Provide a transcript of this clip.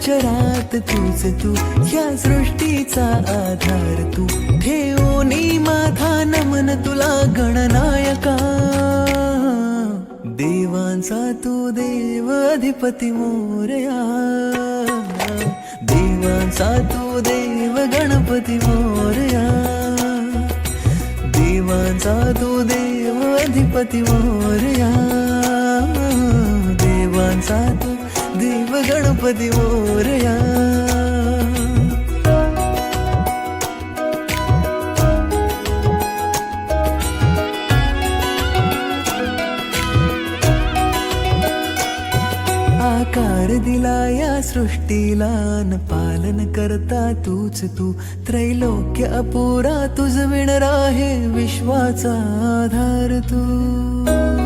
चराचरात तूच तू, या सृष्टीचा आधार तू. ठेवोनी माझा नमन तुला गणनायका. देवांचा तू देव अधिपती मोरया. देवांचा तू देव गणपती मोरया. देवांचा तू देव अधिपती मोरया. देवांचा तू देव गणपती मोरया. आकार दिला या सृष्टीला न पालन करता तूच तू. त्रैलोक्य अपुरा तुझ विण राहे विश्वाचा आधार तू.